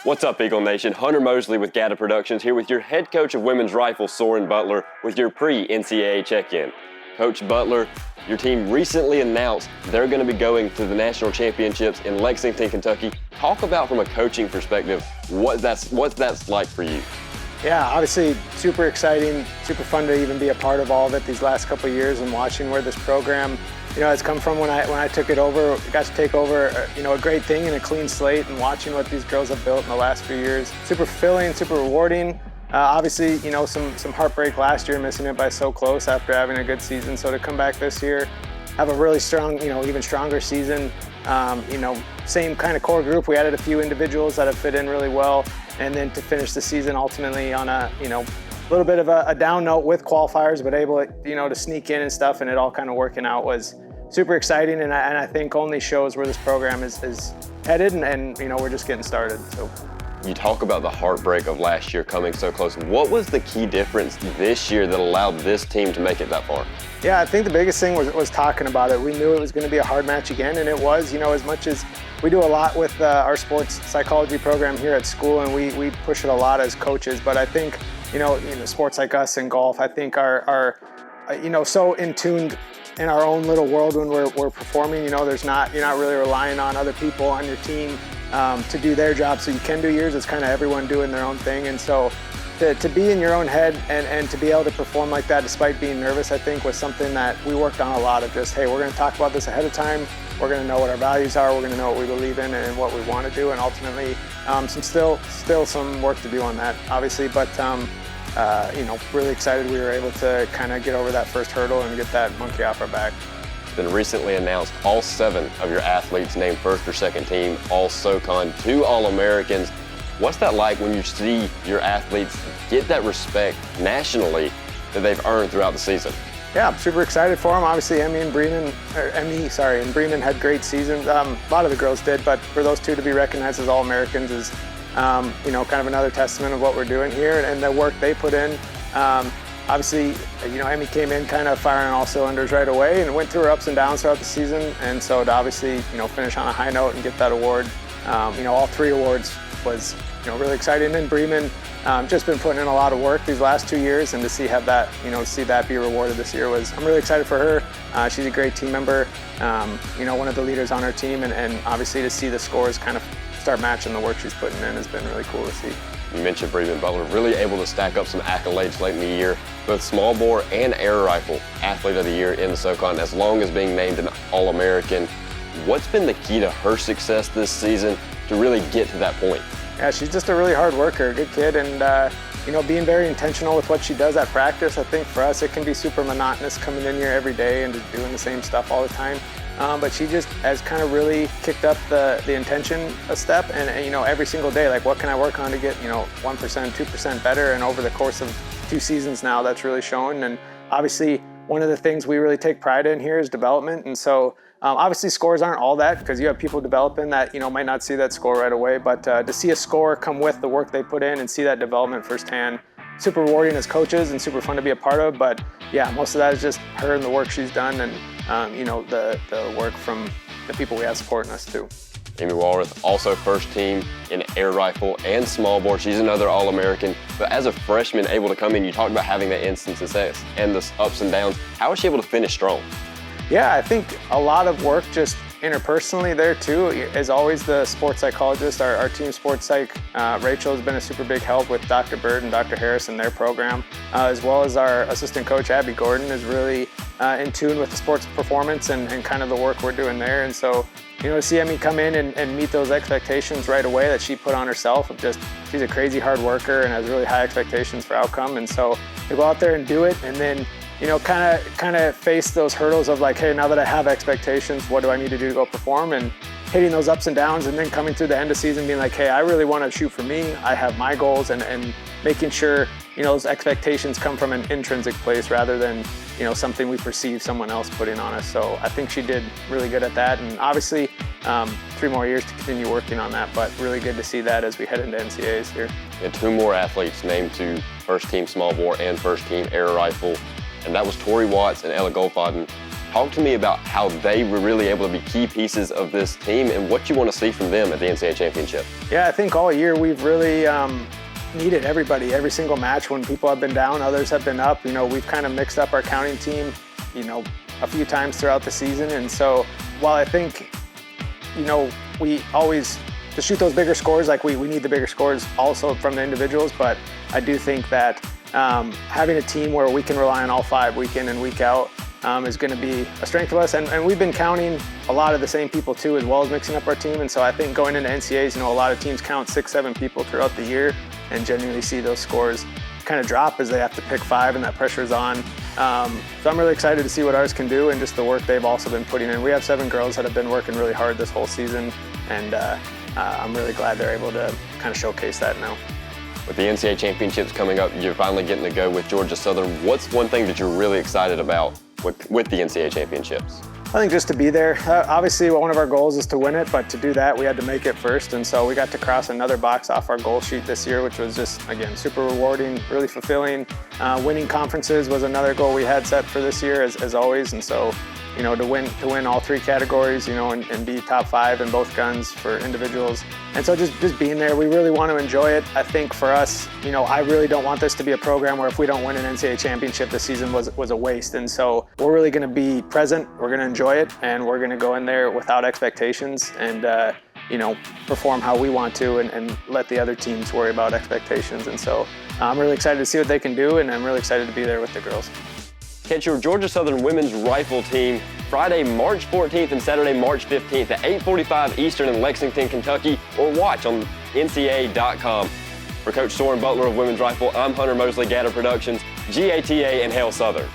What's up, Eagle Nation? Hunter Moseley with Gata Productions here with your head coach of women's rifle, Soren Butler, with your pre-NCAA check-in. Coach Butler, your team recently announced they're going to be going to the national championships in Lexington, Kentucky. Talk about, from a coaching perspective, what that's like for you. Yeah, obviously super exciting, super fun to even be a part of all of it these last couple of years and watching where this program, has come from. When I took it over, got to take over, a great thing and a clean slate, and watching what these girls have built in the last few years. Super fulfilling, super rewarding. Obviously, some heartbreak last year, missing it by so close after having a good season. So to come back this year, have a really strong, even stronger season. Same kind of core group. We added a few individuals that have fit in really well, and then to finish the season ultimately on a, little bit of a down note with qualifiers, but able to sneak in and stuff, and it all kind of working out was super exciting, and I think only shows where this program is headed, and we're just getting started. So. You talk about the heartbreak of last year coming so close. What was the key difference this year that allowed this team to make it that far? Yeah, I think the biggest thing was talking about it. We knew it was going to be a hard match again, and it was. As much as we do a lot with our sports psychology program here at school, and we push it a lot as coaches, but I think, sports like us and golf, I think are so in tuned in our own little world when we're performing. You're not really relying on other people on your team to do their job, so you can do yours. It's kind of everyone doing their own thing, and so to be in your own head and to be able to perform like that despite being nervous, I think was something that we worked on a lot of. Just, hey, we're going to talk about this ahead of time. We're going to know what our values are. We're going to know what we believe in and what we want to do, and ultimately still some work to do on that, obviously, but really excited we were able to kind of get over that first hurdle and get that monkey off our back. It's been recently announced all 7 of your athletes named first or second team, all SoCon, 2 All-Americans. What's that like when you see your athletes get that respect nationally that they've earned throughout the season? Yeah, I'm super excited for them. Obviously, Emmy and Bremen had great seasons. A lot of the girls did, but for those 2 to be recognized as All-Americans is, kind of another testament of what we're doing here and the work they put in. Obviously, Emmy came in kind of firing on all cylinders right away and went through her ups and downs throughout the season. And so to obviously, finish on a high note and get that award, all 3 awards was, really exciting. And then Bremen just been putting in a lot of work these last 2 years, and to see that be rewarded this year I'm really excited for her. She's a great team member, one of the leaders on our team, and obviously to see the scores kind of start matching the work she's putting in has been really cool to see. You mentioned Soren Butler, really able to stack up some accolades late in the year, both small bore and air rifle athlete of the year in the SoCon, as long as being named an All-American. What's been the key to her success this season to really get to that point? Yeah, she's just a really hard worker, a good kid, and being very intentional with what she does at practice. I think for us it can be super monotonous coming in here every day and just doing the same stuff all the time. But she just has kind of really kicked up the intention a step, and every single day, like, what can I work on to get 1%, 2% better, and over the course of 2 seasons now, that's really shown. And obviously one of the things we really take pride in here is development, and so obviously scores aren't all that, because you have people developing that might not see that score right away, but to see a score come with the work they put in and see that development firsthand, super rewarding as coaches and super fun to be a part of. But yeah, most of that is just her and the work she's done, and the work from the people we have supporting us too. Amy Walrath, also first team in air rifle and small bore. She's another All-American, but as a freshman able to come in, you talked about having that instant success and the ups and downs. How is she able to finish strong? Yeah, I think a lot of work just interpersonally there too. As always, the sports psychologist, our team sports psych, Rachel has been a super big help with Dr. Bird and Dr. Harris in their program, as well as our assistant coach, Abby Gordon, is really in tune with the sports performance and kind of the work we're doing there. And so, to see Emmy come in and meet those expectations right away that she put on herself, she's a crazy hard worker and has really high expectations for outcome. And so to go out there and do it, and then kind of face those hurdles of like, hey, now that I have expectations, what do I need to do to go perform? And hitting those ups and downs, and then coming through the end of season being like, hey, I really want to shoot for me. I have my goals, and making sure, those expectations come from an intrinsic place rather than, something we perceive someone else putting on us. So I think she did really good at that. And obviously 3 more years to continue working on that, but really good to see that as we head into NCAAs here. And 2 more athletes named to first team small bore and first team air rifle, and that was Tori Watts and Ella Goldfaden. Talk to me about how they were really able to be key pieces of this team and what you want to see from them at the NCAA Championship. Yeah, I think all year we've really needed everybody. Every single match when people have been down, others have been up. We've kind of mixed up our counting team, a few times throughout the season. And so while I think, we always, to shoot those bigger scores, like we need the bigger scores also from the individuals, but I do think that having a team where we can rely on all five week in and week out is going to be a strength of us. And we've been counting a lot of the same people too, as well as mixing up our team. And so I think going into NCAAs, a lot of teams count 6-7 people throughout the year and genuinely see those scores kind of drop as they have to pick five and that pressure is on. So I'm really excited to see what ours can do and just the work they've also been putting in. We have 7 girls that have been working really hard this whole season, and I'm really glad they're able to kind of showcase that now. With the NCAA Championships coming up, you're finally getting to go with Georgia Southern. What's one thing that you're really excited about with the NCAA Championships? I think just to be there. Obviously, one of our goals is to win it, but to do that, we had to make it first. And so we got to cross another box off our goal sheet this year, which was just, again, super rewarding, really fulfilling. Winning conferences was another goal we had set for this year, as always. And so, to win all 3 categories, and be top 5 in both guns for individuals. And so just being there, we really want to enjoy it. I think for us, I really don't want this to be a program where if we don't win an NCAA championship, the season was a waste. And so we're really going to be present, we're going to enjoy it, and we're going to go in there without expectations and, perform how we want to and let the other teams worry about expectations. And so I'm really excited to see what they can do, and I'm really excited to be there with the girls. Catch your Georgia Southern women's rifle team Friday, March 14th and Saturday, March 15th at 8:45 Eastern in Lexington, Kentucky, or watch on NCAA.com. For Coach Soren Butler of Women's Rifle, I'm Hunter Moseley, Gator Productions, GATA, and Hail Southern.